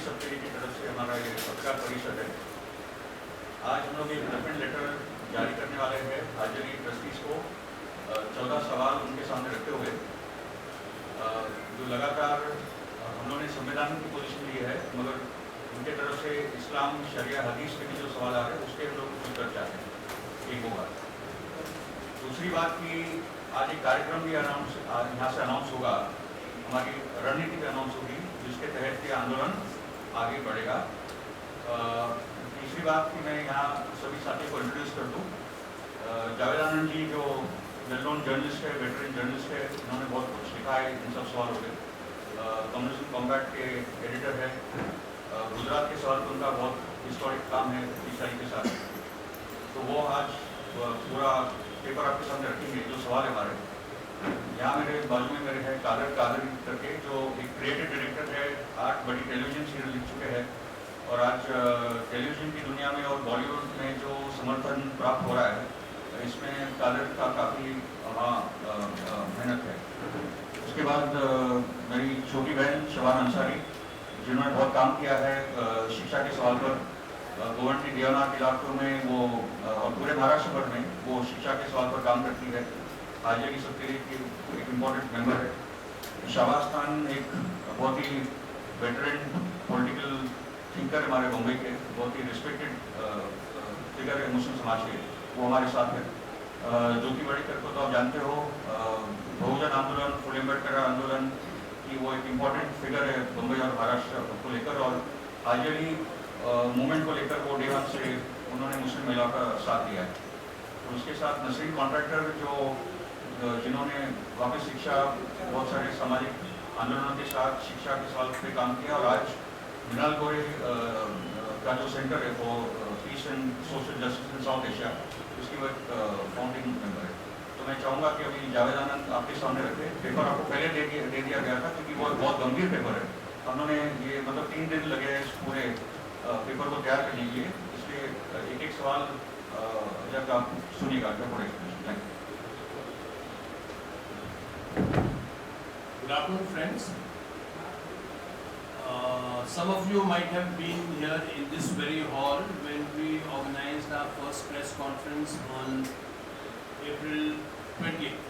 सप्ताह की तरफ से हमारा ये पत्रकार परिषद है। आज हम लोग एक डेवलपमेंट लेटर जारी करने वाले हैं हाजिरी ट्रस्टीज को 14 सवाल उनके सामने रखते हुए, जो लगातार हम लोगों ने संविधान की पोजीशन ली है, मगर उनके तरफ से इस्लाम शरिया हदीस के भी जो सवाल आ रहे हैं उसके हम लोग उत्तर चाहते हैं। एक होगा। दूसरी बात कि आज एक कार्यक्रम भी यहाँ से अनाउंस होगा, हमारी रणनीति भी अनाउंस होगी, जिसके तहत ये आंदोलन आगे बढ़ेगा। तीसरी बात कि मैं यहाँ सभी साथियों को इंट्रोड्यूस कर दूँ। जावेद आनंद जी जो वेल नोन जर्नलिस्ट है, वेटरन जर्नलिस्ट है, इन्होंने बहुत कुछ लिखा है इन सब सवालों पे। कम्युनिज्म कॉम्बैट के एडिटर है। गुजरात के सवाल पर उनका बहुत हिस्टोरिक काम है ईसाई के साथ, तो वो आज पूरा पेपर आपके सामने रखेंगे। जो सवाल है हमारे यहाँ मेरे बाजू में मेरे हैं कादर करके, जो एक क्रिएटिव डायरेक्टर है, 8 बड़ी टेलीविजन सीरियल लिख चुके हैं और आज टेलीविजन की दुनिया में और बॉलीवुड में जो समर्थन प्राप्त हो रहा है, इसमें कादर का काफ़ी मेहनत है। उसके बाद मेरी छोटी बहन शबान अंसारी, जिन्होंने बहुत काम किया है शिक्षा के सवाल पर। गोवंटी देवनाथ इलाकों में वो और पूरे महाराष्ट्र भर में वो शिक्षा के सवाल पर काम करती है। हाजिरी सप्ताह की एक इम्पोर्टेंट मेंबर है। शाहबाज खान एक बहुत ही वेटरन पॉलिटिकल थिंकर हमारे मुंबई के, बहुत ही रिस्पेक्टेड फिगर है मुस्लिम समाज के, वो हमारे साथ है। ज्योति बड़ेकर को तो आप जानते हो, बहुजन आंदोलन, फुले अम्बेडकर आंदोलन की वो एक इम्पोर्टेंट फिगर है मुंबई और महाराष्ट्र को लेकर, और हाजिरी मूवमेंट को लेकर वो डे वन से उन्होंने मुस्लिम महिलाओं का साथ दिया है। तो उसके साथ नसरीन कॉन्ट्रैक्टर जिन्होंने वापस शिक्षा, बहुत सारे सामाजिक आंदोलनों के साथ शिक्षा के सवाल पर काम किया, और आज मृणाल गोरे का जो सेंटर है वो peace and social justice in South Asia, उसकी वो एक फाउंडिंग मेंबर है। तो मैं चाहूँगा कि अभी जावेद आनंद आपके सामने रखे। पेपर आपको पहले दे दिया गया था क्योंकि वो बहुत गंभीर पेपर है। हमने ये मतलब 3 दिन लगे इस पूरे पेपर को तैयार करने के लिए, इसलिए एक सवाल जब आप सुनिएगा thank you. Good afternoon, friends. Some of you might have been here in this very hall when we organized our first press conference on April 20th,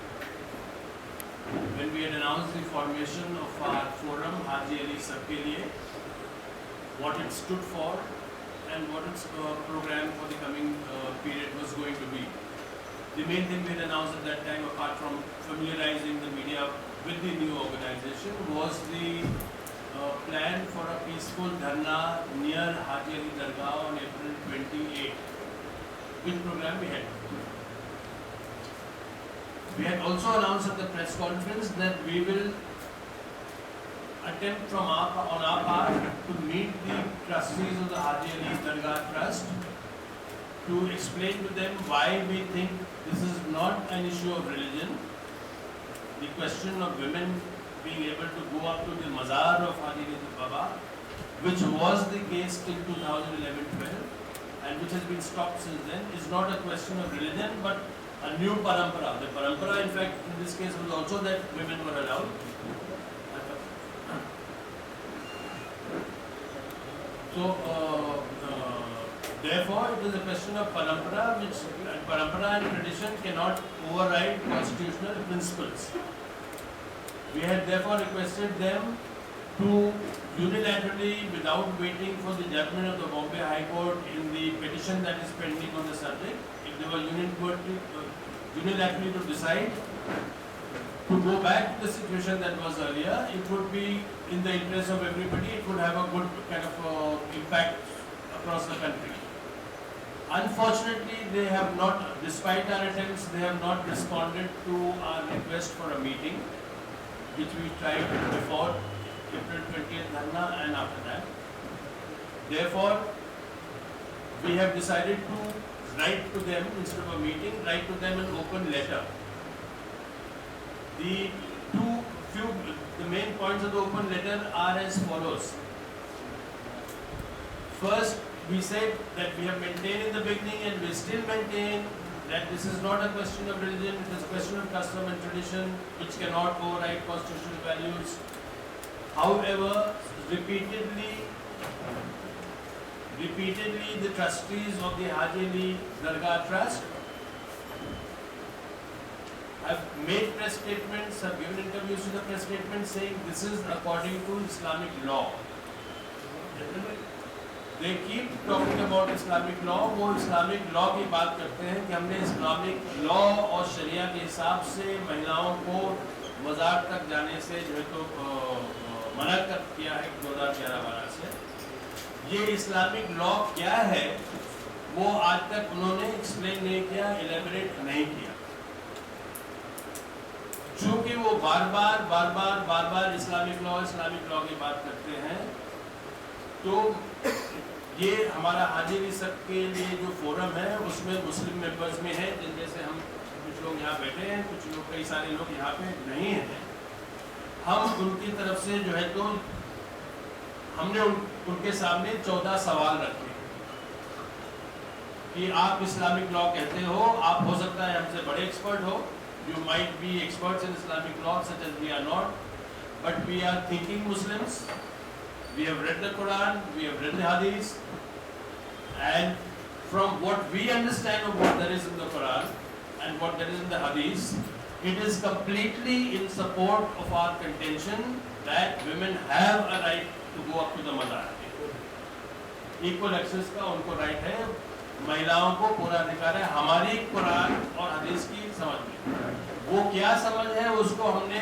when we had announced the formation of our forum, Haji Ali Sabke Liye, what it stood for and what its program for the coming period was going to be. The main thing we had announced at that time, apart from familiarizing the media with the new organization, was the plan for a peaceful dharna near Haji Ali Dargah on April 28, which program we had. We had also announced at the press conference that we will attempt on our part to meet the trustees of the Haji Ali Dargah Trust to explain to them why we think this is not an issue of religion. The question of women being able to go up to the mazar of Haji Ali Baba, which was the case till 2011-12 and which has been stopped since then, is not a question of religion but a new parampara. The parampara, in fact, in this case was also that women were allowed. So, therefore, it is a question of parampara, which parampara and tradition cannot override constitutional principles. We had therefore requested them to unilaterally, without waiting for the judgment of the Bombay High Court in the petition that is pending on the subject, if they were unilaterally to decide to go back to the situation that was earlier, it would be in the interest of everybody, it would have a good kind of impact across the country. Unfortunately, they have not, despite our attempts, they have not responded to our request for a meeting, which we tried before April 20th Dharna and after that. Therefore, we have decided to write to them, instead of a meeting, write to them an open letter. The main points of the open letter are as follows. First, we said that we have maintained in the beginning and we still maintain that this is not a question of religion, it is a question of custom and tradition which cannot override constitutional values. However, repeatedly repeatedly the trustees of the Haji Ali Dargah Trust have made press statements, have given interviews to the press statements saying this is according to Islamic law. They keep talking about Islamic law. वो Islamic law की बात करते हैं कि हमने Islamic law और शरिया के हिसाब से महिलाओं को मज़ार तक जाने से जो है तो मना कर किया है 2011-12 से। ये इस्लामिक लॉ क्या है वो आज तक उन्होंने एक्सप्लेन नहीं किया, एलेबरेट नहीं किया। चूंकि वो बार बार इस्लामिक लॉ की बात करते हैं, तो ये हमारा हाजी अली सब के लिए जो फोरम है उसमें मुस्लिम मेंबर्स में है, जिनमें से हम कुछ लोग यहाँ बैठे हैं, कुछ लोग, कई सारे लोग यहाँ पे नहीं हैं। हम उनकी तरफ से जो है तो हमने उनके सामने 14 सवाल रखे कि आप इस्लामिक लॉ कहते हो, आप हो सकता है हमसे बड़े एक्सपर्ट हो, you might be experts in Islamic law such as we are not, but we are thinking Muslims, we have read the Quran, we have read the Hadith, and from what we understand of what there is in the Quran and what there is in the Hadith, it is completely in support of our contention that women have a right to go up to the Mazar. Equal access का उनको right है, महिलाओं को पूरा अधिकार है हमारी कुरान और हदीस की समझ में। वो क्या समझ है उसको हमने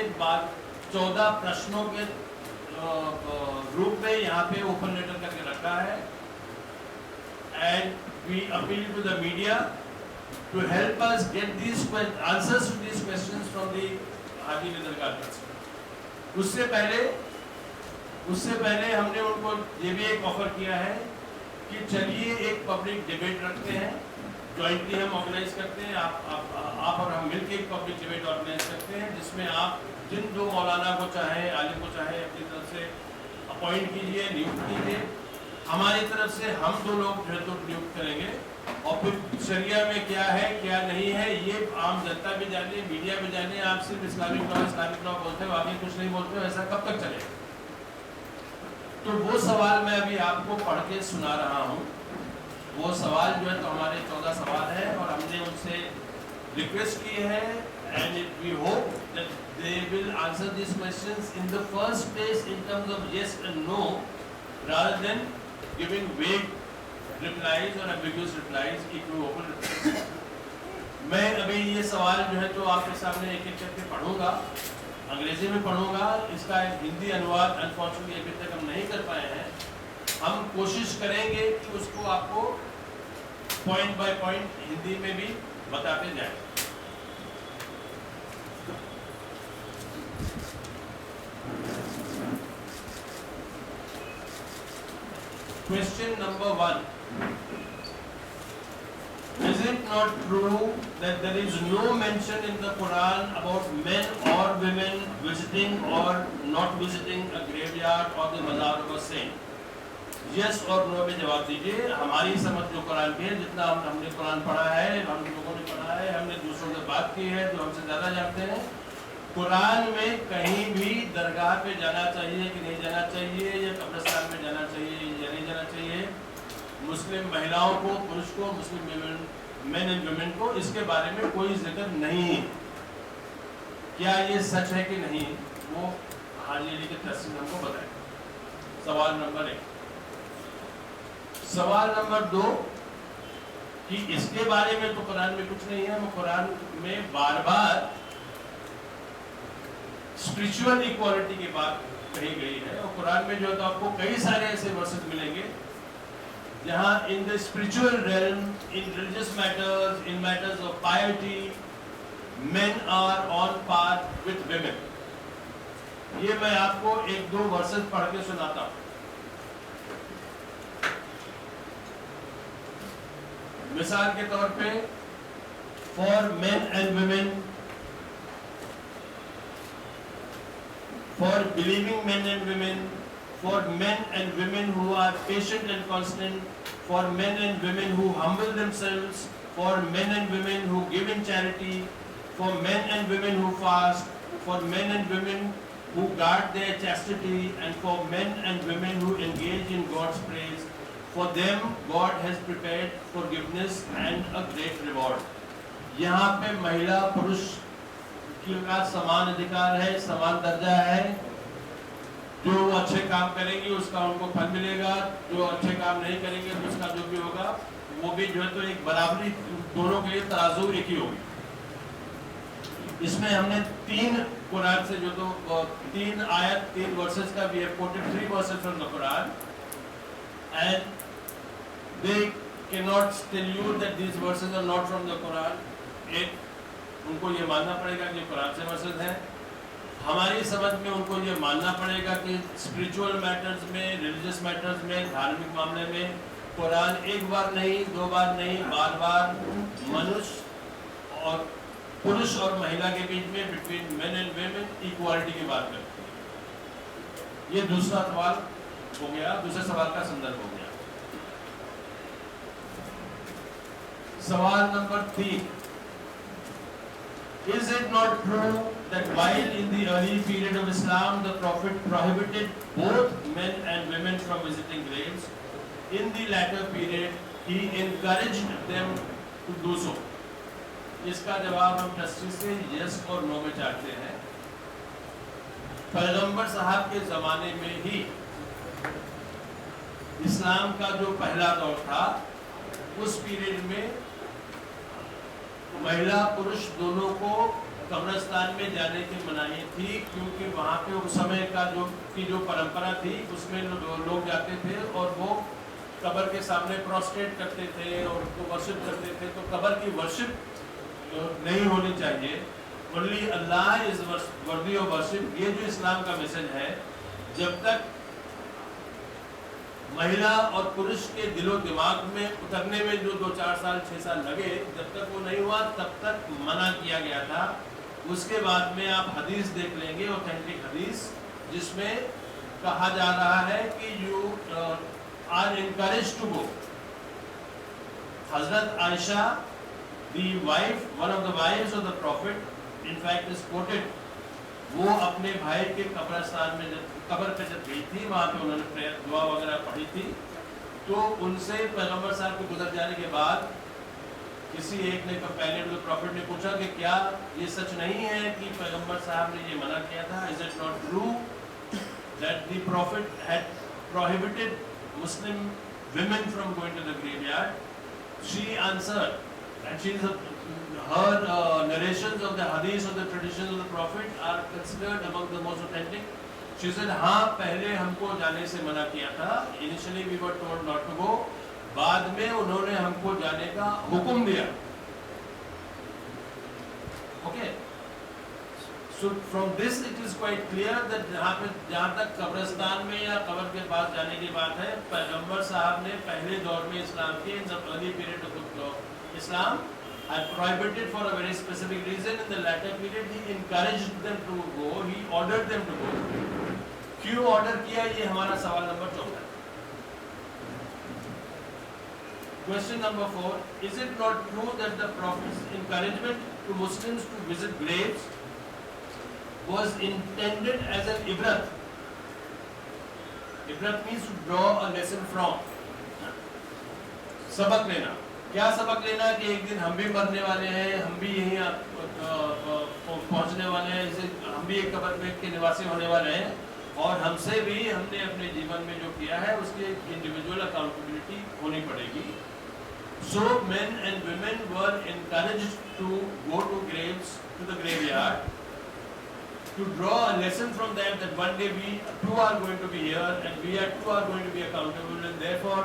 14 प्रश्नों के रूप में यहाँ पे ओपन लेटर करके रखा है। And we appeal to the media to help us get these answers to these questions from the Haji Ali Dargah Trust। उससे पहले हमने उनको ये भी एक ऑफर किया है कि चलिए एक पब्लिक डिबेट रखते हैं, जॉइंटली हम ऑर्गेनाइज करते हैं, आप और हम मिलकर एक पब्लिक डिबेट ऑर्गेनाइज करते हैं, जिसमें आप जिन दो मौलाना को चाहे, आलिम को चाहे, अपनी तरफ से अपॉइंट कीजिए, नियुक्त कीजिए। हमारी तरफ से हम 2 लोग जो है तो नियुक्त करेंगे, और फिर शरिया में क्या है क्या नहीं है ये आम जनता भी जाने, मीडिया भी जाने। आप सिर्फ इस्लामिक लॉ बोलते हो, आगे कुछ नहीं बोलते हो, ऐसा कब तक चलेगा? तो वो सवाल मैं अभी आपको पढ़ के सुना रहा हूँ। वो सवाल जो है तो हमारे 14 सवाल हैं, और हमने उनसे रिक्वेस्ट की है, and we hope that they will answer this questions in the first place in terms of yes and no, rather than giving vague replies और ambiguous replies, equal open replies. मैं अभी ये सवाल जो है तो आपके सामने एक एक करके पढ़ूंगा, अंग्रेजी में पढ़ूंगा। इसका हिंदी अनुवाद अनफॉर्चुनेटली अभी तक हम नहीं कर पाए हैं। हम कोशिश करेंगे कि उसको आपको पॉइंट बाय पॉइंट हिंदी में भी बताते जाएं। Question number 1, is it not true that there is no mention in the Quran about men or women visiting or not visiting a graveyard or the mazar of a saint? Yes or no में जवाब दीजिए। हमारी समझ जो कुरान की है, जितना हमने कुरान पढ़ा है, हम लोगों ने पढ़ा है, हमने दूसरों से बात की है जो हमसे ज़्यादा जानते हैं, कुरान में कहीं भी दरगाह पे जाना चाहिए कि नहीं जाना चाहिए, या कब्रिस्तान में जाना चाहिए या नहीं जाना चाहिए, मुस्लिम महिलाओं को, पुरुष को, मुस्लिम मेन एंड वुमेन को, इसके बारे में कोई जिक्र नहीं है। क्या ये सच है कि नहीं, वो हाजी अली के तस्वीर हमको बताए। सवाल नंबर 1। सवाल नंबर 2 कि इसके बारे में तो कुरान में कुछ नहीं है। वो कुरान में बार स्पिरिचुअल इक्वालिटी की बात कही गई है, और कुरान में जो है तो आपको कई सारे ऐसे वर्सेस मिलेंगे जहाँ in the spiritual realm, in religious matters, in matters of piety, men are on par with women। ये मैं आपको 1-2 वर्सेस पढ़ के सुनाता हूँ। मिसाल के तौर पे, for men and women, for believing men and women, for men and women who are patient and constant, for men and women who humble themselves, for men and women who give in charity, for men and women who fast, for men and women who guard their chastity, and for men and women who engage in God's praise. For them, God has prepared forgiveness and a great reward. यहाँ पे महिला पुरुष का समान अधिकार है, समान दर्जा है। जो अच्छे काम करेंगे उसका उनको फल मिलेगा, जो अच्छे काम नहीं करेंगे तो उसका जो भी होगा वो भी जो है तो एक बराबरी, दोनों के लिए तराजू एक ही होगी। इसमें हमने 3 कुरान से जो तो 3 आयत 3 वर्सेस का we have quoted 3 verses from the Quran, and they cannot tell you that these verses are not from the Quran. एक उनको ये मानना पड़ेगा कि कुरान से वर्सेस हैं। हमारी समझ में उनको ये मानना पड़ेगा कि स्पिरिचुअल मैटर्स में, रिलीजियस मैटर्स में, धार्मिक मामले में कुरान एक बार नहीं, 2 बार नहीं, बार-बार मनुष्य और पुरुष और महिला के बीच में, between main and women, equality की बात करती है। ये दूसरा सवाल हो गया, दूसरे सवाल का संदर्भ हो गया। सवाल number 3, Is it not true that while in the early period of Islam the Prophet prohibited both men and women from visiting graves, in the latter period he encouraged them to do so? इसका जवाब हम trustee से yes और no में चाहते हैं। पैगंबर साहब के ज़माने में ही इस्लाम का जो पहला दौर था, उस पीरियड में महिला पुरुष दोनों को कब्रिस्तान में जाने की मनाही थी, क्योंकि वहाँ पे उस समय का जो परंपरा थी उसमें लोग जाते थे और वो कब्र के सामने प्रोस्ट्रेट करते थे और उनको वर्शिप करते थे। तो कब्र की वर्शिप नहीं होनी चाहिए। Only Allah is worthy of worship. ये जो इस्लाम का मैसेज है, जब तक महिला और पुरुष के दिलो दिमाग में उतरने में जो 2-4 साल 6 साल लगे, जब तक वो नहीं हुआ तब तक मना किया गया था। उसके बाद में आप हदीस देख लेंगे, ऑथेंटिक हदीस, जिसमें कहा जा रहा है कि you are encourage to go. हजरत Aisha, the wife, one of the wives of the prophet, in fact is quoted, वो अपने भाई के कब्रिस्तान में जब कब्र पे जब गई थी, वहाँ पे उन्होंने प्रेयर दुआ वगैरह पढ़ी थी, तो उनसे पैगंबर साहब के गुजर जाने के बाद किसी एक ने कंपेनियन प्रॉफिट ने पूछा कि क्या ये सच नहीं है कि पैगंबर साहब ने ये मना किया था? Is it not true that the profit had prohibited Muslim women from going to the graveyard? She answered, and she is her narrations of the hadith of the traditions of the Prophet are considered among the most authentic. She said, हाँ, पहले हमको जाने से मना किया था। Initially we were told not to go. बाद में उन्होंने हमको जाने का हुक्म दिया। Okay. So from this it is quite clear that जहाँ तक कब्रिस्तान में या कब्र के पास जाने की बात है, पैगंबर साहब ने पहले दौर में इस्लाम के, in the early period of Islam, had prohibited for a very specific reason. In the latter period he encouraged them to go, he ordered them to go. क्यों ऑर्डर किया, ये हमारा सवाल नंबर 14 है। Question number 4, is it not true that the Prophet's encouragement to Muslims to visit graves was intended as an ibrat? Ibrat means to draw a lesson from. सबक लेना। क्या सबक लेना कि एक दिन हम भी मरने वाले हैं, हम भी यहीं पहुंचने वाले हैं, हम भी एक कब्र में के निवासी होने वाले हैं, और हमसे भी हमने अपने जीवन में जो किया है उसकी इंडिविजुअल अकाउंटेबिलिटी होनी पड़ेगी। So men and women were encouraged to go to graves, to the graveyard, to draw a lesson from them that one day we too are going to be here and we are too are going to be accountable, and therefore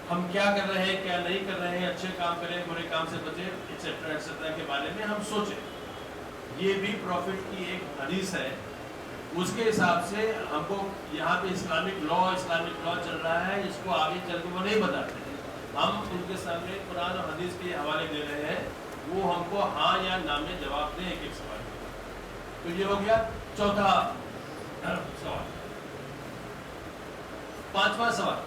हम क्या कर रहे हैं, क्या नहीं कर रहे हैं, अच्छे काम करें, बुरे काम से बचें, एक्सेट्रा एक्सेट्रा के बारे में हम सोचें। ये भी प्रॉफिट की एक हदीस है। उसके हिसाब से हमको यहाँ पे इस्लामिक लॉ चल रहा है, इसको आगे चल के वो नहीं बताते हैं। हम उनके सामने कुरान और हदीस के हवाले दे रहे हैं, वो हमको हाँ या ना में जवाब दें एक एक सवाल। तो ये हो गया चौथा सवाल। 5वां सवाल,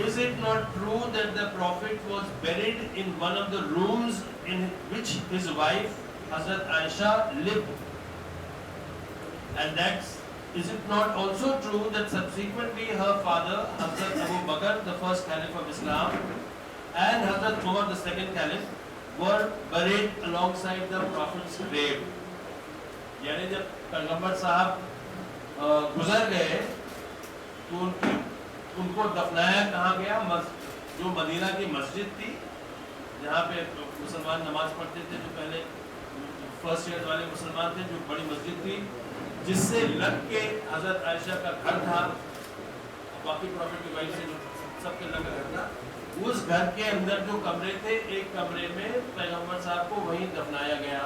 is it not true that the Prophet was buried in one of the rooms in which his wife Hazrat Aisha lived? And that's, is it not also true that subsequently her father, Hazrat Abu Bakr, the first Caliph of Islam, and Hazrat Umar, the second Caliph, were buried alongside the Prophet's grave? यानी जब पैगंबर साहब गुजर गए तो उनको दफनाया कहाँ गया? जो मदीना की मस्जिद थी जहाँ पे मुसलमान नमाज पढ़ते थे, जो पहले फर्स्ट ईयर वाले मुसलमान थे, जो बड़ी मस्जिद थी जिससे लग के हजरत आयशा का घर था, बाकी प्रॉफिट की वाइफ से जो सबके लग घर था, उस घर के अंदर जो कमरे थे, एक कमरे में पैगंबर साहब को वहीं दफनाया गया।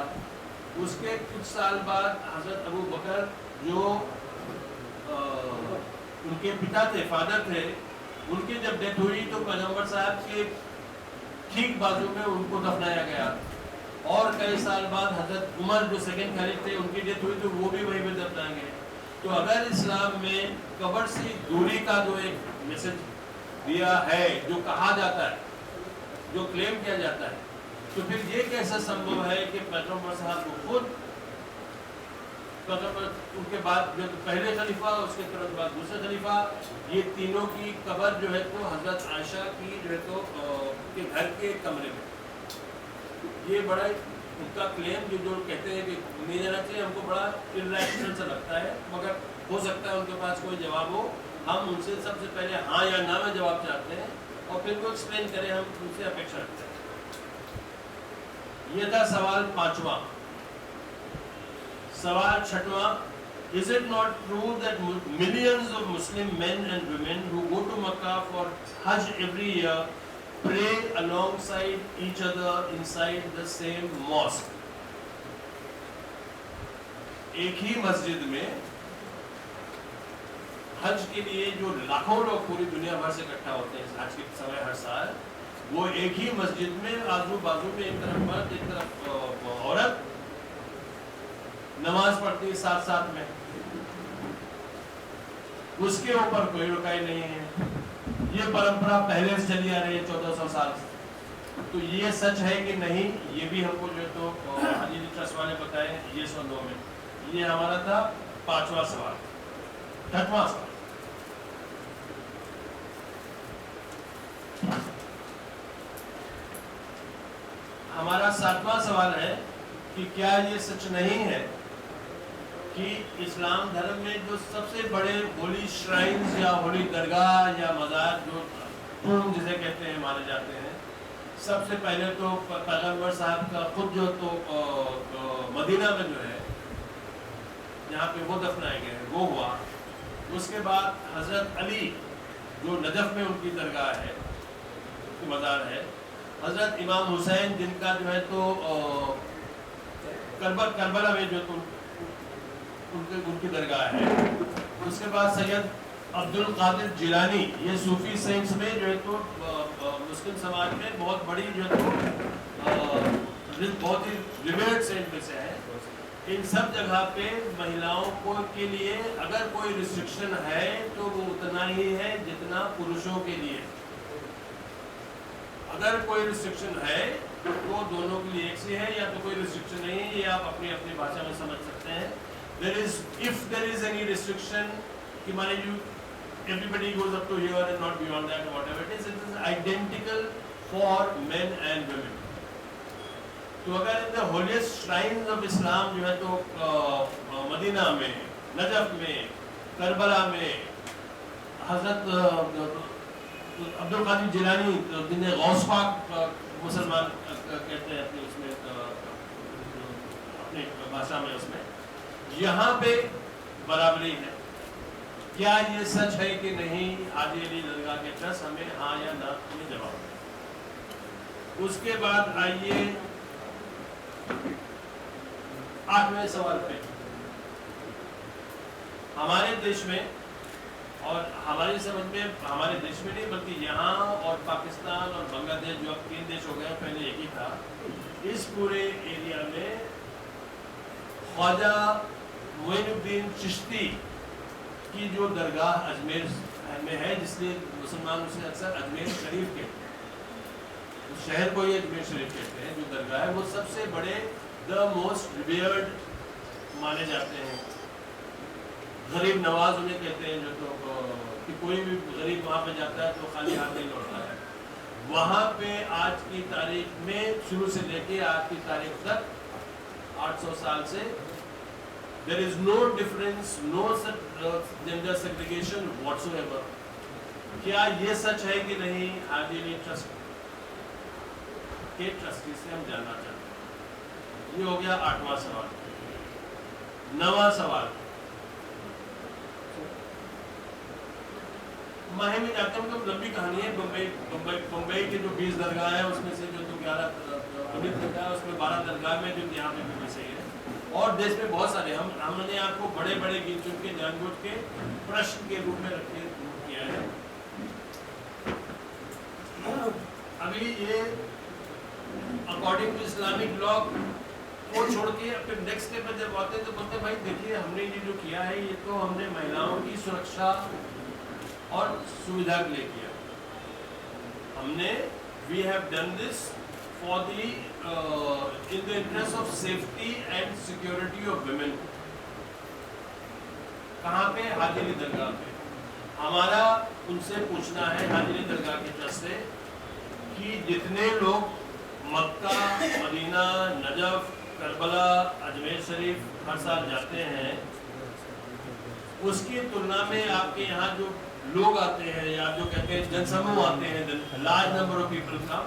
उसके कुछ साल बाद हजरत अबू बकर जो उनके पिता थे, फादर थे, उनकी जब डेथ हुई तो पैगंबर साहब के ठीक बाजू में उनको दफनाया गया। और कई साल बाद हजरत उमर जो सेकंड खलीफ थे, उनकी डेथ हुई तो वो भी वहीं पे दफनाए गए। तो अगर इस्लाम में कब्र से दूरी का जो एक मैसेज दिया है, जो कहा जाता है, जो क्लेम किया जाता है, तो फिर ये कैसे संभव है कि पैगंबर साहब को खुद उनके बाद जो पहले खलीफा, उसके तुरंत बाद दूसरे खलीफा, ये तीनों की कब्र जो है तो हजरत आयशा की जो है तो के घर के कमरे में, ये बड़ा उनका क्लेम जो कहते हैं कि नहीं जाना चाहिए, हमको बड़ा इर्रेशनल सा लगता है, मगर हो सकता है उनके पास कोई जवाब हो। हम उनसे सबसे पहले हाँ या ना में जवाब चाहते हैं और फिर वो एक्सप्लेन करें, हम उनसे अपेक्षा रखते हैं। ये था सवाल पांचवा। सवाल छठवां, is it not true that millions of Muslim men and women who go to Makkah for Hajj every year pray alongside each other inside the same mosque? एक ही मस्जिद में हज के लिए जो लाखों लोग पूरी दुनिया भर से इकट्ठा होते हैं हज के समय हर साल, वो एक ही मस्जिद में आजू बाजू में एक तरफ मर्द एक तरफ औरत नमाज पढ़ती है साथ साथ में, उसके ऊपर कोई रुकाई नहीं है। ये परंपरा पहले से चली आ रही है 1400 साल से। तो ये सच है कि नहीं, ये भी हमको जो तो हाजी ट्रस्ट वाले बताए ये नो में। ये हमारा था पांचवा सवाल। छठवां सवाल, हमारा सातवां सवाल है कि क्या ये सच नहीं है कि इस्लाम धर्म में जो सबसे बड़े होली श्राइन्स या होली दरगाह या मज़ार जो टूम जिसे कहते हैं माने जाते हैं, सबसे पहले तो पैगंबर साहब का खुद जो तो मदीना में जो है जहाँ पे वो दफनाए गए वो हुआ। उसके बाद हज़रत अली जो नजफ में उनकी दरगाह है, मज़ार है, हज़रत इमाम हुसैन जिनका जो है तो करबला में जो तो उनकी दरगाह है। उसके बाद सैयद अब्दुल कादिर जिलानी, ये सूफी सेंट्स में जो है तो मुस्लिम समाज में बहुत बड़ी जो है तो बहुत ही रिवेर्ड सेंट में से है। इन सब जगह पे महिलाओं को के लिए अगर कोई रिस्ट्रिक्शन है तो वो उतना ही है जितना पुरुषों के लिए। अगर कोई रिस्ट्रिक्शन है तो दोनों के लिए एक सी है, या तो कोई रिस्ट्रिक्शन नहीं है, ये आप अपनी अपनी भाषा में समझ सकते हैं। If there is any restriction, कि माने everybody goes up to here and not beyond that, whatever it is identical for men and women. तो अगर in the holiest shrines of Islam जो है तो मदीना में, नजफ में, करबला में, हजरत अब्दुल कादिर जिलानी जिन्हें गौस पाक मुसलमान कहते हैं अपने उसमें अपनी भाषा में, उसमें यहाँ पे बराबरी है। क्या ये सच है कि नहीं? हाजी अली दरगाह के ट्रस्ट हमें हाँ या ना में जवाब दें। उसके बाद आइए 8वें सवाल पे। हमारे देश में और हमारी समझ में, हमारे देश में नहीं बल्कि यहाँ और पाकिस्तान और बांग्लादेश जो अब 3 देश हो गए, पहले एक ही था, इस पूरे एरिया में ख्वाजा मोइनुद्दीन चिश्ती की जो दरगाह अजमेर में है, जिसलिए मुसलमान उसे अक्सर अजमेर शरीफ कहते हैं, उस शहर को ही अजमेर शरीफ कहते हैं, जो दरगाह है वो सबसे बड़े द मोस्ट रिवेयर्ड माने जाते हैं। गरीब नवाज उन्हें कहते हैं, जो तो कि कोई भी गरीब वहाँ पे जाता है तो खाली हाथ नहीं लौटता है। वहाँ पे आज की तारीख में शुरू से लेके आज की तारीख तक 800 साल से there is no difference, no gender segregation whatsoever। क्या ये सच है कि नहीं? हाजी अली ट्रस्ट के ट्रस्टी से हम जानना चाहते हैं। ये हो गया 8वां सवाल। 9वां सवाल, माहे में जाते हैं, मतलब लंबी कहानी है। बम्बई के जो 20 दरगाह है उसमें से जो 11 पुलिस दरगाह है उसमें 12 दरगाह में जो यहाँ पे भी सही है, और देश में बहुत सारे हमने आपको बड़े बड़े गिन चुन के जानबूझ के प्रश्न के रूप में रखे किया है। अभी ये अकॉर्डिंग टू इस्लामिक लॉ को छोड़ के फिर नेक्स्ट स्टेप पर जब आते हैं तो बोलते हैं भाई देखिए हमने ये जो किया है ये तो हमने महिलाओं की सुरक्षा और सुविधा के लिए किया। हमने we have done this for the in the interest of safety and security of women. कहाँ पे? हाजी अली दरगाह पे। हमारा उनसे पूछना है हाजी अली दरगाह के ट्रस्ट से कि जितने लोग मक्का, Medina, Najaf, Karbala, Ajmer Sharif हर साल जाते हैं, उसकी तुलना में आपके यहाँ जो लोग आते हैं या जो कहते हैं जनसमूह आते हैं, large number of people come,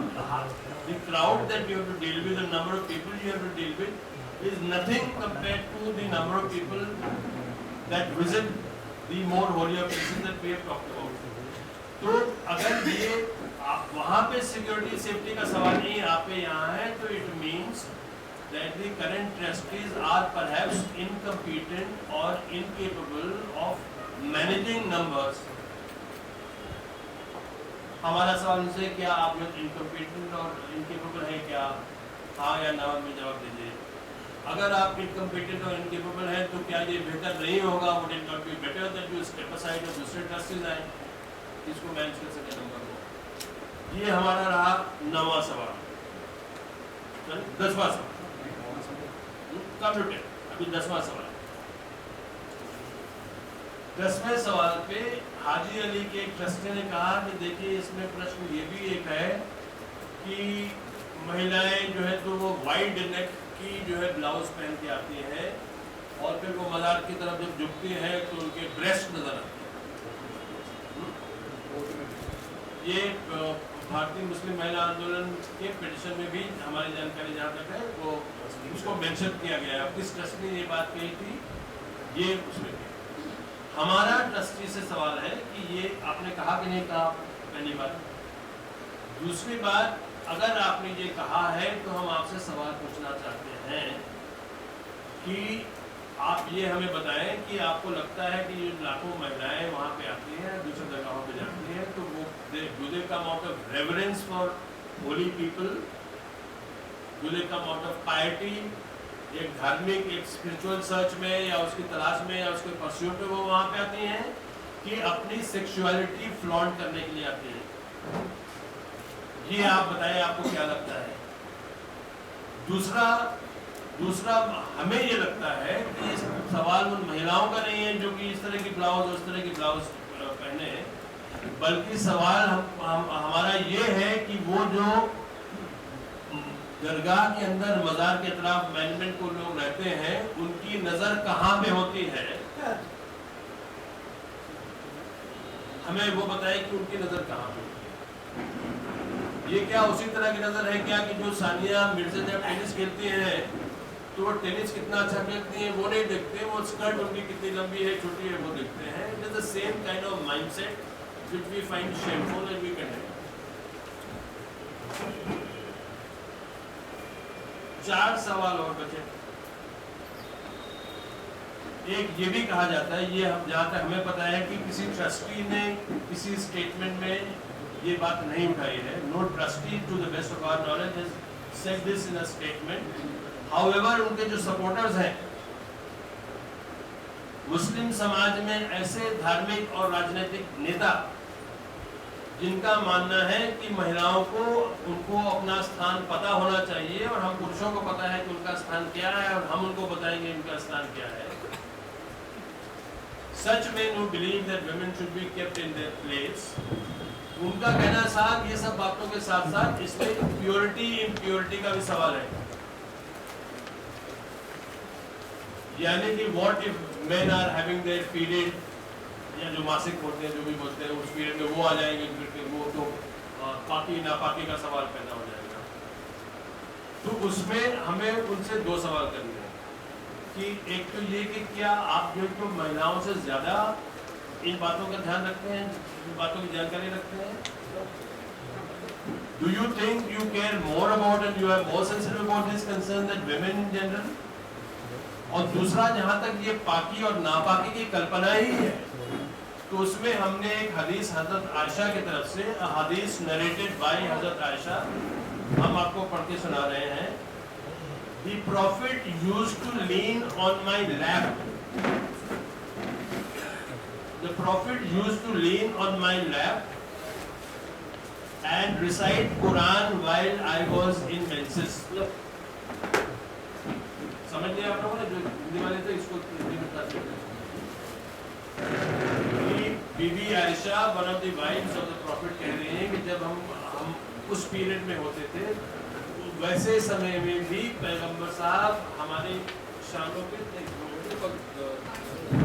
the crowd that you have to deal with, the number of people you have to deal with is nothing compared to the number of people that visit the more holier places that we have talked about। तो अगर ये वहाँ पे security safety का सवाल नहीं यहाँ पे यहाँ है, तो it means that the current trustees are perhaps incompetent or incapable of managing numbers। हमारा सवाल उनसे क्या आप लोग इनकम्पिटेंट और इनकेपेबल है क्या? हाँ या ना में जवाब दीजिए। अगर आप इनकम्पिटेंट और इनकेपेबल हैं तो क्या ये बेहतर नहीं होगा? Would it not be better that you step aside और दूसरे ट्रस्टीज आए, इसको मैनेज कर सके नंबर को? ये हमारा रहा 9वां सवाल। 10वां सवाल कंप्यूटर, अभी 10वां सवाल। 10वें सवाल पे हाजी अली के एक ट्रस्टी ने कहा कि देखिए इसमें प्रश्न ये भी एक है कि महिलाएं जो है तो वो वाइड नेक की जो है ब्लाउज पहन के आती हैं और फिर वो मज़ार की तरफ जब झुकती हैं तो उनके ब्रेस्ट नजर आते हैं। ये भारतीय मुस्लिम महिला आंदोलन के पिटिशन में भी हमारी जानकारी जहाँ तक है वो उसको मेंशन किया गया है। किस ट्रस्टी ने ये बात कही थी, ये उसमें हमारा ट्रस्टी से सवाल है कि ये आपने कहा कि नहीं कहा, पहली बात। दूसरी बात, अगर आपने ये कहा है तो हम आपसे सवाल पूछना चाहते हैं कि आप ये हमें बताएं कि आपको लगता है कि ये लाखों महिलाएं वहाँ पे आती हैं, दूसरे जगहों पे जाती हैं, तो वो do they come out of reverence for holy people, do they come out of piety, एक धार्मिक एक स्पिरिचुअल सर्च में या उसकी तलाश में या उसके परस्यूट में वो वहाँ पे आती हैं, कि अपनी सेक्सुअलिटी फ्लॉन्ट करने के लिए आती हैं? ये आप बताएं, आपको क्या लगता है? दूसरा हमें ये लगता है कि इस सवाल उन महिलाओं का नहीं है जो कि इस तरह की ब्लाउज और उस तरह की ब्लाउज पहने, बल्कि सवाल हमारा ये है कि वो जो दरगाह के अंदर मज़ार के तरफ मैनेजमेंट को लोग रहते हैं उनकी नज़र कहाँ पे होती है, हमें वो बताए कि उनकी नज़र कहाँ पे होती है। ये क्या उसी तरह की नज़र है क्या कि जो सानिया मिर्जा जब टेनिस खेलती हैं तो वो टेनिस कितना अच्छा खेलती हैं वो नहीं देखते, वो स्कर्ट उनकी कितनी लंबी है छोटी है वो देखते हैं। It is the same kind of mindset which we find shameful and we condemn. 4 सवाल और बचे। एक ये भी कहा जाता है, ये हम जहाँ तक हमें पता है कि किसी ट्रस्टी ने किसी स्टेटमेंट में ये बात नहीं उठाई है। No trustee to the best of our knowledge has said this in a statement. However उनके जो सपोर्टर्स हैं मुस्लिम समाज में ऐसे धार्मिक और राजनीतिक नेता जिनका मानना है कि महिलाओं को उनको अपना स्थान पता होना चाहिए और हम पुरुषों को पता है कि उनका स्थान क्या है और हम उनको बताएंगे उनका स्थान क्या है। such men who believe that women should be kept in their place, उनका कहना साथ ये सब बातों के साथ साथ इसमें प्योरिटी इम्प्योरिटी का भी सवाल है। यानी कि what if men are having their period, या जो मासिक होते हैं जो भी बोलते हैं उस पीरियड में वो आ जाएंगे, फिर वो तो पाकी नापाकी का सवाल पैदा हो जाएगा। तो उसमें हमें उनसे दो सवाल करने हैं कि एक तो ये कि क्या आप जो तो महिलाओं से ज़्यादा इन बातों का ध्यान रखते हैं, इन बातों की जानकारी रखते हैं? Do you think you care more about and you are more sensitive about this concern than women in general? और दूसरा, जहाँ तक ये पाकी और नापाकी की कल्पना ही है, तो उसमें हमने एक हदीस हजरत आयशा की तरफ से, हदीस नरेटेड बाय हजरत आयशा, हम आपको पढ़ के सुना रहे हैं। The Prophet used to lean on my lap. The Prophet used to lean on my lap and recite Quran while I was in menses. समझ लिया आप लोगों ने? जो हिंदी वाले थे इसको हिंदी में ट्रांसलेट करें। बीबी Aisha, one of the wives of the prophet, कह रही हैं कि जब हम उस पीरियड में होते थे, वैसे समय में भी पैगंबर साहब हमारे शानों पे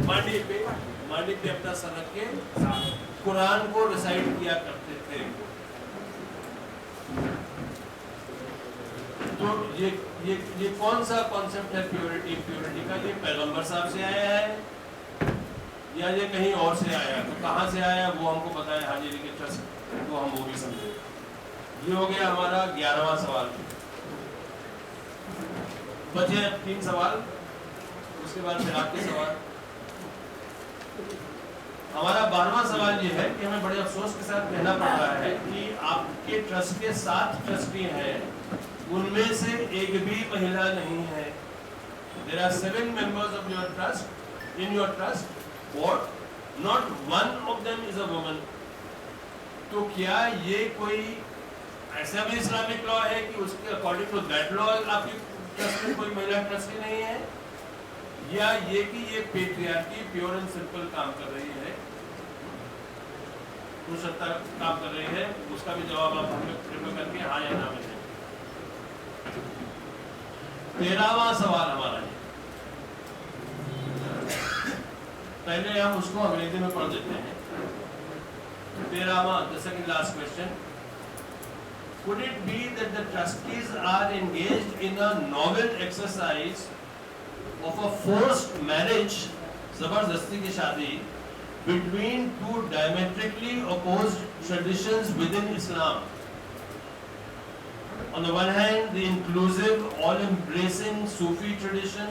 मांडी पे अपना सर रख के कुरान को रिसाइट किया करते थे। तो ये कौन सा कॉन्सेप्ट है प्योरिटी इम्प्योरिटी का? ये पैगंबर साहब से आया है या ये कहीं और से आया? तो कहाँ से आया वो हमको पता है, हाजिरी के ट्रस्ट, तो हम वो भी समझे। ये हो गया हमारा 11वां सवाल। बचे 3 सवाल, उसके बाद फिर आपके सवाल। हमारा 12वां सवाल ये है कि हमें बड़े अफसोस के साथ कहना पड़ रहा है कि आपके ट्रस्ट के 7 ट्रस्टी हैं, उनमें से एक भी महिला नहीं है। There are 7 members of your trust, in your trust board, not one of them is a woman. तो क्या ये कोई ऐसा भी इस्लामिक लॉ है कि उसके अकॉर्डिंग टू दैट लॉ आपकी ट्रस्ट में कोई महिला ट्रस्टी नहीं है, या ये कि ये पेट्रियार्की प्योर एंड सिंपल काम कर रही है, पुरुषत्ता काम कर रही है? उसका भी जवाब आप हमें कृपया करके हाँ या ना में दें। 13वां सवाल हमारा है, पहले हम उसको अंग्रेजी में पढ़ देते हैं। 13वां, the second last question. Could it be that the trustees are engaged in a novel exercise of a forced marriage, जबरदस्ती की शादी, between 2 diametrically opposed traditions within Islam? On the one hand, the inclusive, all-embracing Sufi tradition,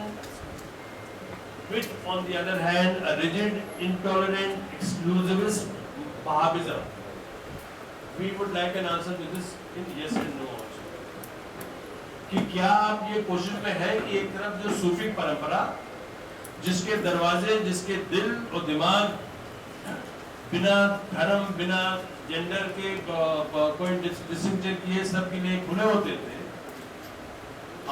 with, on the other hand, a rigid, intolerant, exclusivist Wahhabism. We would like an answer to this in yes and no also. कि क्या आप ये कोशिश में है कि एक तरफ जो सूफी परंपरा, जिसके दरवाजे, जिसके दिल और दिमाग बिना धर्म, बिना जेंडर के कोई डिस्टिंक्शन किए सबके लिए खुले होते थे,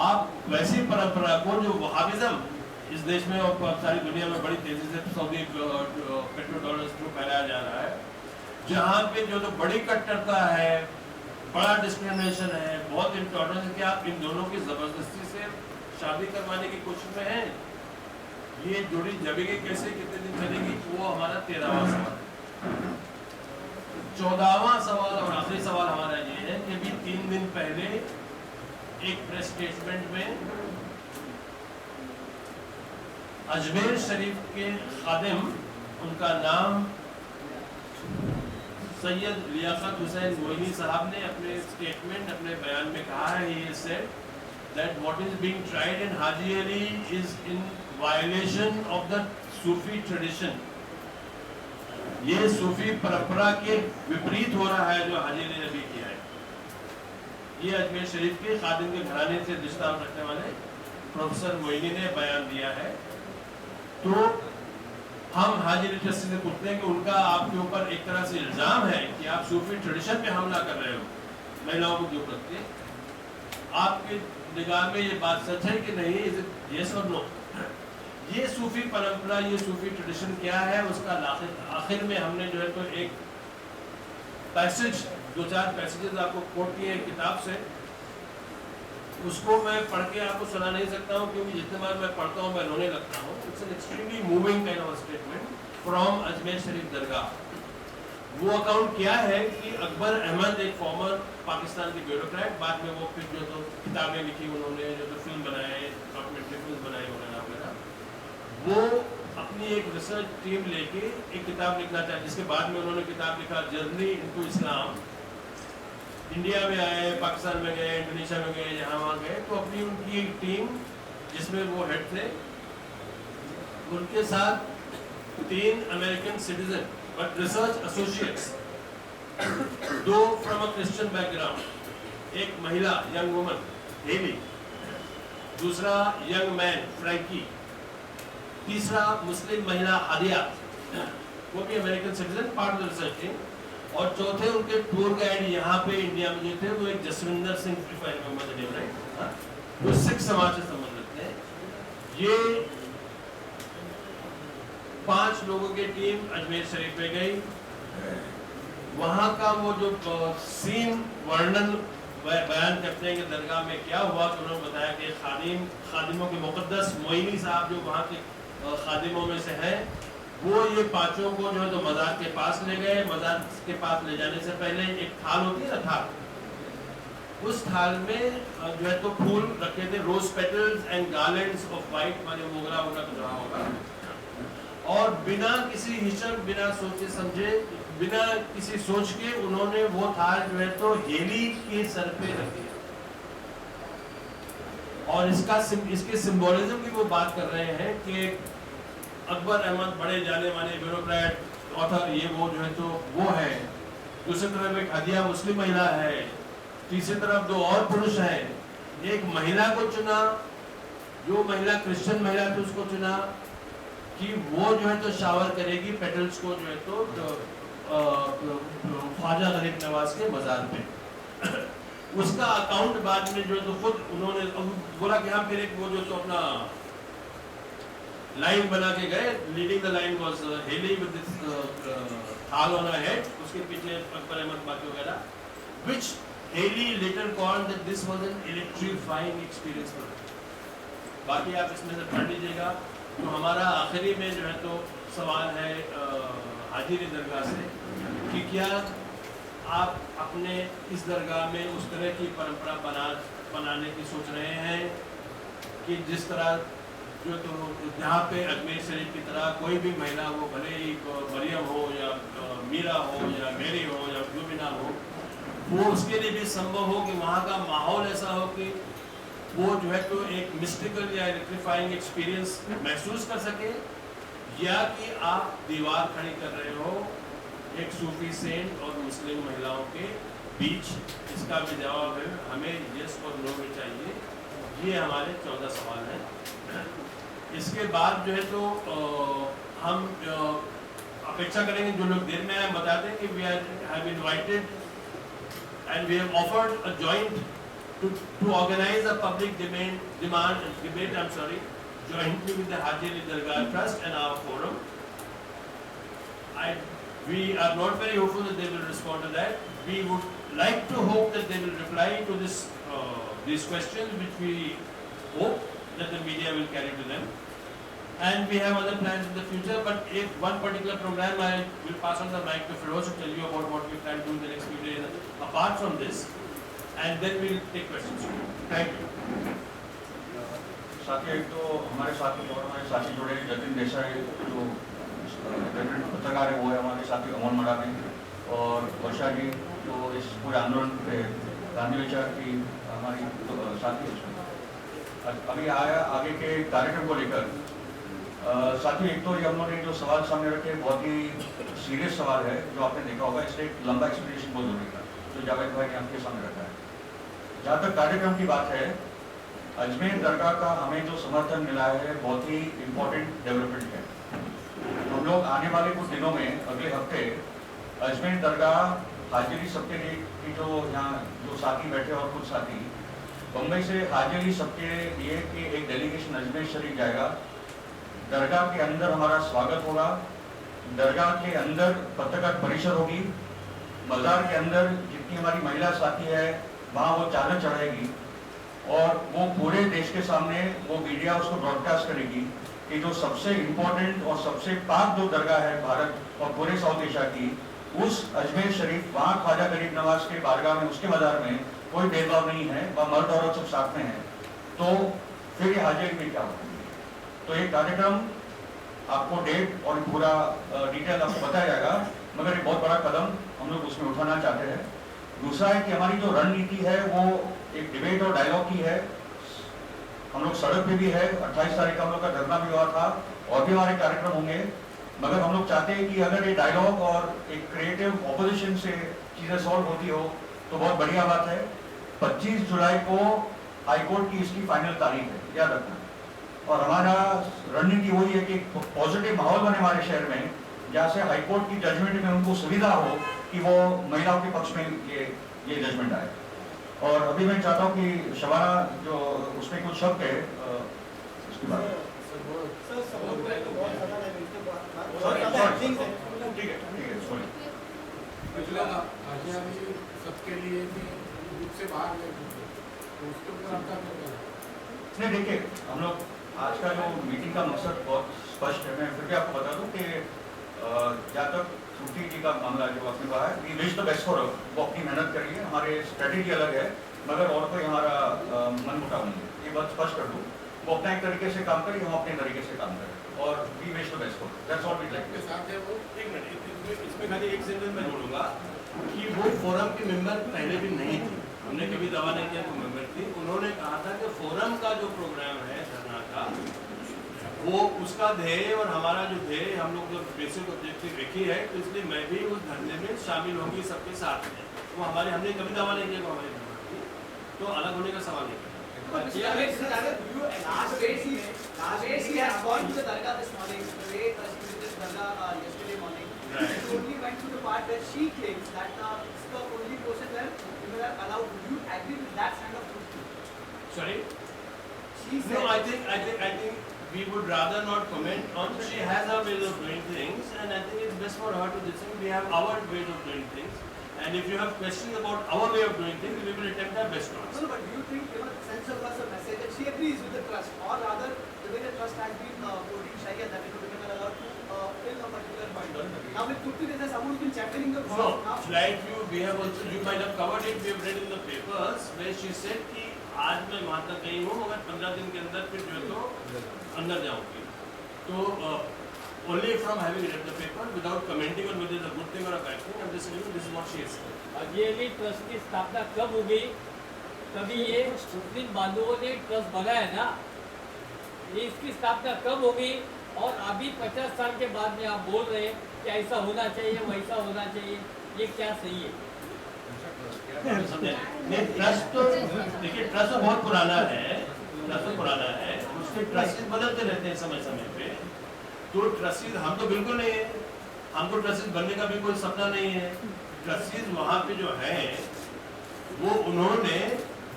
आप वैसी परंपरा को जो वहाबिज्म इस देश में और सारी दुनिया में बड़ी तेजी से सऊदी पेट्रो डॉलर्स थ्रू फैलाया जा रहा है, जहाँ पे जो तो बड़ी कट्टरता है, बड़ा डिस्क्रिमिनेशन है, बहुत इंटॉलरेंस है, कि आप इन दोनों की जबरदस्ती से शादी करवाने की कोशिश में हैं? ये जोड़ी जमेगी कैसे, कितने दिन चलेगी? वो हमारा 13वां सवाल है। 14वां सवाल और आखिरी सवाल हमारा ये है कि अभी 3 दिन पहले एक प्रेस स्टेटमेंट में अजमेर शरीफ के खादिम, उनका नाम सैयद लियाकत हुसैन मोइनी साहब ने अपने स्टेटमेंट, अपने बयान में कहा है, he said that what is being tried in Haji Ali is in violation of the Sufi tradition. ये सूफी परंपरा के विपरीत हो रहा है जो हाजी अली ने अभी किया है। ये अजमेर शरीफ के खादिम के घराने से रिश्ता रखने वाले प्रोफेसर मोइनी ने बयान दिया है। तो हम हाजी अली ट्रस्टी से पूछते हैं कि उनका आपके ऊपर एक तरह से इल्जाम है कि आप सूफी ट्रेडिशन पे हमला कर रहे हो महिलाओं को जो करते हैं, आपके निगाह में ये बात सच है कि नहीं? इज इट यस और नो? ये सूफी परंपरा, ये सूफी ट्रेडिशन क्या है, उसका आखिर में हमने जो है तो एक पैसेज, 2-4 पैसेजेस आपको कोट किए हैं किताब से। उसको मैं पढ़ के आपको सुना नहीं सकता हूँ, क्योंकि जितने बार मैं पढ़ता हूँ मैं रोने लगता हूँ। It's an extremely moving kind of statement from Ajmer Sharif दरगाह। वो अकाउंट क्या है कि अकबर अहमद एक फॉर्मर पाकिस्तान के ब्यूरोक्रेट, बाद में वो फिर जो तो किताबें लिखी उन्होंने, जो तो फिल्म बनाए, डॉक्यूमेंट्री फिल्म बनाई वगैरह वगैरह, वो अपनी एक रिसर्च टीम लेके एक किताब लिखना चाहे, जिसके बाद में उन्होंने किताब लिखा जर्नी इनटू इस्लाम। इंडिया में आए, पाकिस्तान में गए, इंडोनेशिया में गए, जहाँ वहाँ गए, तो अपनी उनकी एक टीम जिसमें वो हेड थे, उनके साथ 3 American citizen but research associates, 2 from a Christian background, एक महिला यंग वुमन हेली, दूसरा यंग मैन फ्रैंकी, तीसरा मुस्लिम महिला हादिया, वो भी American citizen, part of the research team, और चौथे उनके टूर गाइड यहाँ पे इंडिया में जो थे वो एक जसविंदर सिंह, वो सिख समाज से संबंध रखते हैं। ये 5 लोगों की टीम अजमेर शरीफ में गई। वहाँ का वो जो सीन वर्णन बयान करते हैं कि दरगाह में क्या हुआ, तो उन्होंने बताया कि खादिमों के मुकद्दस मोइनी साहब जो वहाँ के खादिमों में से हैं, वो ये 5 को जो है तो मज़ार के पास ले गए। मज़ार के पास ले जाने से पहले एक थाल होती है ना, थाल, उस थाल में जो है तो फूल रखे थे, rose petals and garlands of white, माने मोगरा वगैरह कुछ रहा होगा, और बिना किसी हिचक, बिना सोचे समझे, बिना किसी सोच के उन्होंने वो थाल जो है तो हेली के सर पे रख दिया। और इसके सिंबोलिज्म की वो बात कर रहे हैं कि अकबर अहमद बड़े जाने माने ब्यूरोक्रेट, ऑथर, ये वो जो है तो वो है। दूसरी तरफ एक हदिया मुस्लिम महिला है, तीसरी तरफ 2 और पुरुष हैं। एक महिला को चुना, जो महिला क्रिश्चियन महिला थी उसको चुना कि वो जो है तो शावर करेगी पेटल्स को जो है तो ख्वाजा गरीब नवाज के मज़ार पे। उसका अकाउंट बाद में जो है तो खुद उन्होंने बोला कि हाँ, फिर एक वो जो तो अपना लाइन बना के गए, leading the line was Haley with this thal on her head, उसके पीछे अकबर अहमद बाकी वगैरह, which Haley later called that this was an electrifying experience for him. बाकी आप इसमें से पढ़ लीजिएगा। तो हमारा आखिरी में जो है तो सवाल है हाजिरी दरगाह से कि क्या आप अपने इस दरगाह में उस तरह की परंपरा बनाने की सोच रहे हैं कि जिस तरह जो तो जहाँ पे अजमेर शरीफ की तरह कोई भी महिला, वो भले ही मरियम हो या मीरा हो या मेरी हो या जो भी ना हो, वो उसके लिए भी संभव हो कि वहाँ का माहौल ऐसा हो कि वो जो है तो एक मिस्टिकल या इलेक्ट्रीफाइंग एक्सपीरियंस महसूस कर सके, या कि आप दीवार खड़ी कर रहे हो एक सूफी सेंट और मुस्लिम महिलाओं के बीच। इसका भी जवाब है हमें यस और नो में चाहिए। ये हमारे 14 सवाल हैं। इसके बाद जो है तो हम अपेक्षा करेंगे जो लोग देर में आए बता दें कि we have invited and we have offered a joint to organize a public debate jointly with the Haji Ali Dargah Trust and our forum. We are not very hopeful that they will respond to that. We would like to hope that they will reply to these questions, which we hope that the media will carry to them. And we have other plans in the future, but if one particular program, I will pass on the mic to Feroz to tell you about what we plan to do in the next few days apart from this. And then we'll take questions. Thank you. साथियों, एक तो हमारे साथ और हमारे साथी जुड़े जतिन देसाई जो पत्रकार है, वो है हमारे साथी अमन मडावी और वर्षा जी जो इस पूरे आंदोलन पे गांधी विचार की हमारी साथी है। अभी आगे के कार्यक्रम को लेकर साथियों, एक तो ये हम लोगों ने जो सवाल सामने रखे बहुत ही सीरियस सवाल है जो आपने देखा होगा, इसलिए एक लंबा एक्सप्लेनेशन बहुत जरूरी था जो जावेद भाई ने आपके सामने रखा है। जहाँ तक कार्यक्रम की बात है, अजमेर दरगाह का हमें जो समर्थन मिला है बहुत ही इम्पोर्टेंट डेवलपमेंट है। हम लोग आने वाले कुछ दिनों में अगले हफ्ते अजमेर दरगाह हाजिरी सबके की जो यहाँ जो साथी बैठे और कुछ साथी बम्बई से हाजिरी सबके लिए कि एक डेलीगेशन अजमेर शरीफ जाएगा दरगाह के अंदर हमारा स्वागत होगा, दरगाह के अंदर पत्रकार परिषद होगी, बाजार के अंदर जितनी हमारी महिला साथी है वहाँ वो चादर चढ़ाएगी और वो पूरे देश के सामने वो मीडिया उसको ब्रॉडकास्ट करेगी कि जो सबसे इम्पोर्टेंट और सबसे पाक जो दरगाह है भारत और पूरे साउथ एशिया की, उस अजमेर शरीफ, वहाँ ख्वाजा गरीब नवाज के बारगाह में, उसके मज़ार में कोई भेदभाव नहीं है, वह मर्द औरत सब साथ में है। तो फिर ये हाजिरी में क्या होगी? तो ये कार्यक्रम आपको डेट और पूरा डिटेल आपको बताया जाएगा, मगर एक बहुत बड़ा कदम हम लोग उसमें उठाना चाहते हैं। दूसरा है कि हमारी जो रणनीति है वो एक डिबेट और डायलॉग की है। हम लोग सड़क पे भी है, 28 तारीख का हम लोग का धरना भी हुआ था और भी हमारे कार्यक्रम होंगे, मगर हम लोग चाहते हैं कि अगर ये डायलॉग और एक क्रिएटिव ऑपोजिशन से चीज़ें सॉल्व होती हो तो बहुत बढ़िया बात है। 25 जुलाई को हाईकोर्ट की इसकी फाइनल तारीख है, याद रखना। और हमारा रणनीति वही है कि पॉजिटिव माहौल बने हमारे शहर में, जहाँ से हाईकोर्ट की जजमेंट में उनको सुविधा हो कि वो महिलाओं के पक्ष में ये जजमेंट आए। और अभी मैं चाहता हूँ कि शबाना जो उसमें कुछ शब्द है उसके बाद ठीक है सॉरी सबके लिए भी ग्रुप से बाहर तो उसके ऊपर आपका क्या कहना है? नहीं, देखिए हम लोग आज का जो मीटिंग का मकसद बहुत स्पष्ट है। मैं फिर भी आपको बता दूं कि जहाँ तक श्रुति जी का मामला जो आपने कहा है, we wish the best for वो अपनी मेहनत करिए, हमारे स्ट्रेटेजी अलग है, मगर और कोई हमारा मन मुटाव नहीं है, ये बात स्पष्ट कर दूँ। वो अपना एक तरीके से काम करिए, हम अपने तरीके से काम करें और we wish the best for that's all we like. के साथ है वो एक मिनट, इसमें खाली एक सेंटेंस मैं जोड़ूंगा कि वो फोरम के मेंबर पहले भी नहीं थे, हमने कभी दावा नहीं किया वो मेंबर थी। उन्होंने कहा था कि फोरम का जो प्रोग्राम है धरना का, वो उसका ध्येय और हमारा जो ध्येय, हम लोग जो बेसिक ऑब्जेक्टिव रखी है, तो इसलिए मैं भी उस धरने में शामिल होंगी सबके साथ में। वो हमारे, हमने कभी दावा नहीं किया वो हमारे मेंबर थी, तो अलग होने का सवाल नहीं। Right. It only went to the part where she claims that it's the only portion where women are allowed. Do you agree with that kind of truth? Sorry? She said. No, I think we would rather not comment on. She has her ways of doing things, and I think it's best for her to listen. We have our ways of doing things, and if you have questions about our way of doing things, we will attempt our best to answer. No, but do you think sends across a message that she agrees with the trust, or rather the way the trust has been voting Sharia that women are allowed to fill a particular point? Now with 50 days, someone has been championing the cause. No, like we have also, you might have covered it. We have read in the papers where she said कि आज मैं वहाँ तक गई हूँ, मगर 15 दिन के अंदर फिर जो है तो अंदर जाऊँगी। तो only from having read the paper, without commenting on whether it's a good thing or a bad thing, I'm just telling you this is what she has said. अजेली ट्रस्ट की स्थापना कब होगी? कभी ये मुस्लिम बांधवों ने ट्रस्ट बनाया ना, ये इसकी स्थापना कब होगी? और अभी 50 साल के बाद में आप बोल रहे हैं कि ऐसा होना चाहिए, वैसा होना चाहिए, ये क्या सही है? नहीं, ट्रस्ट तो देखिए, ट्रस्ट तो बहुत पुराना है, ट्रस्ट तो पुराना है, उसके ट्रस्टेज बदलते रहते हैं समय समय पे। तो ट्रस्टेज हम तो बिल्कुल नहीं है, हमको ट्रस्टेज बनने का भी कोई सपना नहीं है। ट्रस्टेज वहाँ पे जो है वो उन्होंने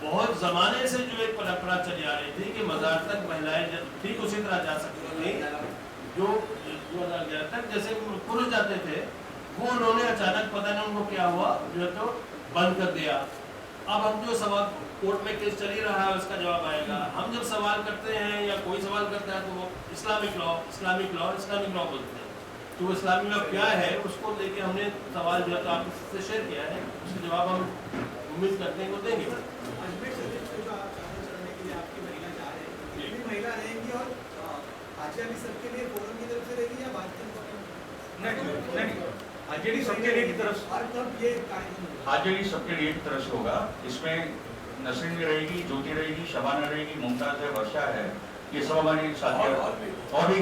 बहुत ज़माने से जो एक परंपरा चली आ रही थी कि मज़ार तक महिलाएं ठीक उसी तरह जा सकती थी जो 2011 तक जैसे पुरुष जाते थे, वो उन्होंने अचानक पता नहीं उनको क्या हुआ जो है तो बंद कर दिया। अब हम जो सवाल कोर्ट में केस चल ही रहा है उसका जवाब आएगा। हम जब सवाल करते हैं या कोई सवाल करता है तो वो इस्लामिक लॉ बोलते हैं। तो इस्लामिक लॉ क्या है उसको लेके हमने सवाल जो है तो आपसे शेयर किया है, उसका जवाब हम उम्मीद करते हैं वो देंगे। महिला रहेंगी और आचार्य सबके लिए फोरम की तरफ से रहेगी या बात नहीं, हाजिरी सबके लिए की तरफ से, और तब ये कार्यक्रम हाजिरी सबके लिए की तरफ से होगा। इसमें नसरीन भी रहेगी, ज्योति रहेगी, शबाना रहेगी, मुमताज है, वर्षा है, ये सब हमारी साथी और भी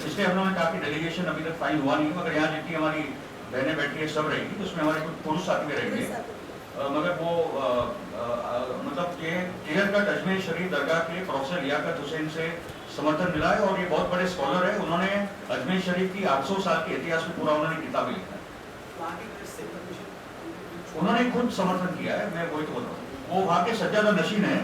इसलिए हम लोगों ने कहा कि डेलीगेशन अभी तक फाइल हुआ नहीं, मगर यहाँ जितनी हमारी बहनें बैठी है सब रहेगी, उसमें हमारे कुछ पुरुष साथी भी रहेंगे। मगर वो मतलब ये क्लियर कट अजमेर शरीफ दरगाह के प्रोफेसर लियाकत हुसैन से समर्थन मिला है और ये बहुत बड़े स्कॉलर है। उन्होंने अजमेर शरीफ की 800 साल के इतिहास में पूरा उन्होंने किताबें लिखा है, उन्होंने खुद समर्थन किया है। मैं वही तो बोल रहा हूँ, वो वहाँ के सज्जादा नशीन है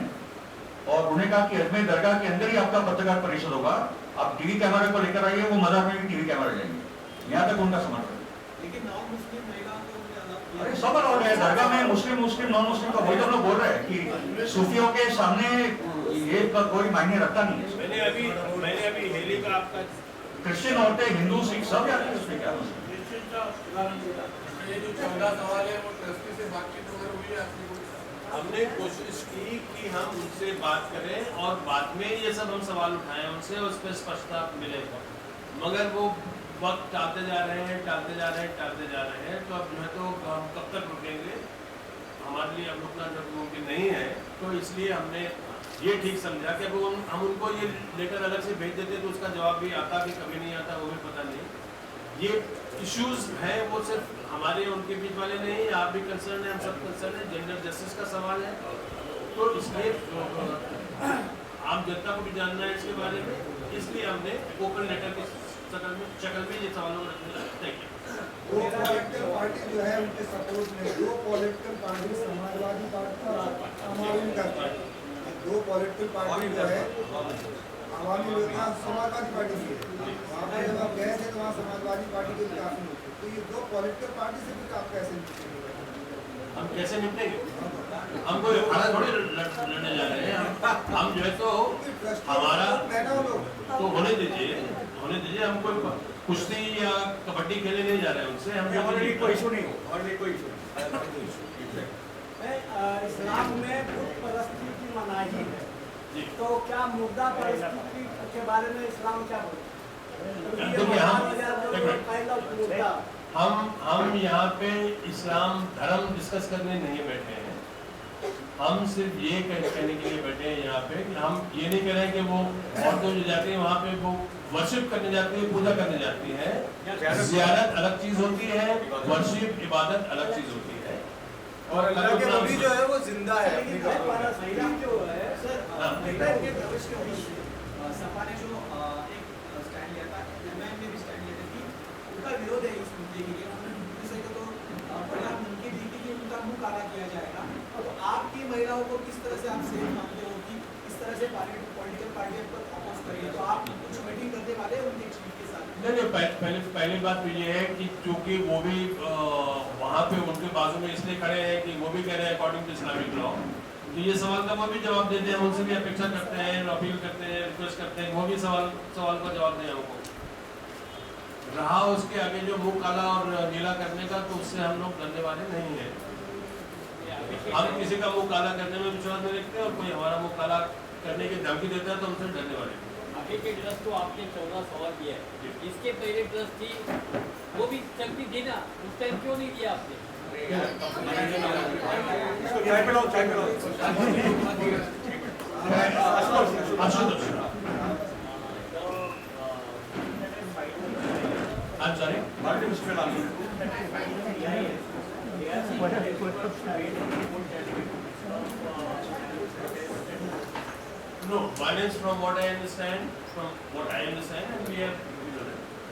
और उन्हें कहा कि अजमेर दरगाह के अंदर ही आपका पत्रकार परिषद होगा, आप टीवी कैमरे को लेकर आइए, वो मजार में भी टीवी कैमरा जाएंगे। यहाँ तक उनका समर्थन। लेकिन नॉन मुस्लिम महिलाओं को उन्होंने अलग किया। अरे सब अलाउड है दरगाह में, मुस्लिम नॉन मुस्लिम का वही तो हम लोग बोल रहे हैं कि सूफियों के सामने ये कोई मायने रखता नहीं है। मैंने अभी हेली का आपका क्रिश्चियन औरतें, हिंदू, सिख सब जाते हैं, उसमें क्या मसला? ये जो 14 सवाल है वो ट्रस्टी से बातचीत वगैरह हुई है आपकी कोई? हमने कोशिश की कि हम उनसे बात करें और बाद में ये सब हम सवाल उठाएं उनसे, उस पर स्पष्टता मिलेगा, मगर वो वक्त टालते जा रहे हैं। तो अब जो है तो हम कब तक रुकेंगे, हमारे लिए अब रुकना जब मुमकिन नहीं है, तो इसलिए हमने ये ठीक समझा कि अब हम उनको ये लेटर अलग से भेज देते तो उसका जवाब भी आता कि कभी नहीं आता, वो भी पता नहीं। ये इश्यूज हैं, वो सिर्फ हमारे उनके बीच वाले नहीं, आप भी कंसर्न है, हम सब कंसर्न है, जेंडर जस्टिस का सवाल है, तो इसलिए आम जनता को भी जानना है इसके बारे में, इसलिए हमने ओपन लेटर की शक्ल में ये सवालों रखने तय किया। दो पॉलिटिकल पार्टी जो है उनके सपोर्ट में, दो पॉलिटिकल पार्टी समाजवादी पार्टी और आम आदमी का पार्टी, दो पॉलिटिकल पार्टी जो है आवामी योजना समाजवादी पार्टी की है। वहाँ पे जब आप गए थे तो वहाँ समाजवादी पार्टी के भी काफी लोग थे, तो ये दो पॉलिटिकल पार्टी से भी आप कैसे निपटेंगे? हम कैसे निपटेंगे? हम कोई अखाड़ा थोड़ी लड़ने जा रहे हैं, हम जो है तो हमारा तो होने दीजिए, हम कोई कुश्ती या कबड्डी खेलने नहीं जा रहे हैं उनसे, हम कोई इशू नहीं हो, इस्लाम में बुत परस्ती की मनाही है, तो क्या मुर्दा परस्ती के बारे में इस्लाम क्या बोलता? हम यहाँ पे इस्लाम धर्म डिस्कस करने नहीं बैठे हैं, हम सिर्फ ये कहने के लिए बैठे हैं यहाँ पे कि हम ये नहीं कह रहे हैं कि वो औरतें जो जाती हैं वहाँ पे वो वर्शिप करने जाती है, पूजा करने जाती है। ज़ियारत अलग चीज होती है, वर्शिप इबादत अलग चीज होती है, और अल्लाह के नबी जो है वो जिंदा है। जो है सपा ने जो एक स्टैंड लिया था, एमआईएम ने भी स्टैंड लिया था कि उनका विरोध है इस मुद्दे के लिए। उन्होंने सही तो बड़ा मुमकिन थी कि उनका मुंह काला किया जाएगा। तो आपकी महिलाओं को किस तरह से आप सेफ मानते हो कि इस तरह से पॉलिटिकल पार्टियों पर अपोज करिए, तो आप कुछ मीटिंग करने वाले हैं उनके चीफ के साथ? नहीं, पहली बात तो ये है कि चूंकि वो भी वहाँ पे उनके बाजू में इसलिए खड़े हैं कि वो भी कह रहे हैं अकॉर्डिंग टू इस्लामिक लॉ, तो ये सवाल का वो भी जवाब देते हैं, उनसे भी अपेक्षा करते हैं, अपील करते हैं, रिक्वेस्ट करते हैं, वो भी सवाल का जवाब दें हमको। रहा उसके आगे जो मुंह काला और नीला करने का, तो उससे हम लोग डरने वाले नहीं हैं। हम किसी का मुंह काला करने में विश्वास नहीं रखते, और कोई हमारा मुंह काला करने की धमकी देता है तो उनसे डरने वाले नहीं। अभी के ट्रस्ट तो आपने 14 सवाल किया है, इसके पहले ट्रस्ट थी वो भी चलती थी ना, उस टाइम क्यों नहीं किया आपने? I'm sorry? No, one is from what I understand, and we have,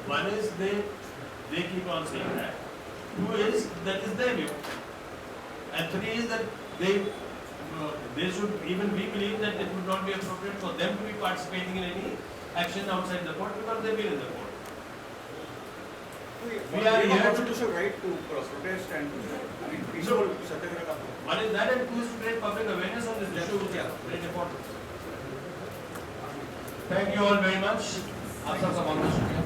one is they keep on saying that. Two is that is their view, and three is that they should, even we believe that it would not be appropriate for them to be participating in any action outside the court because they've been in the court. We are here constitutional right to protest and peaceful satyagraha. One is that, and two is to create public awareness on this issue, which is very important. Thank you all very much. आप सबका बहुत बहुत शुक्रिया।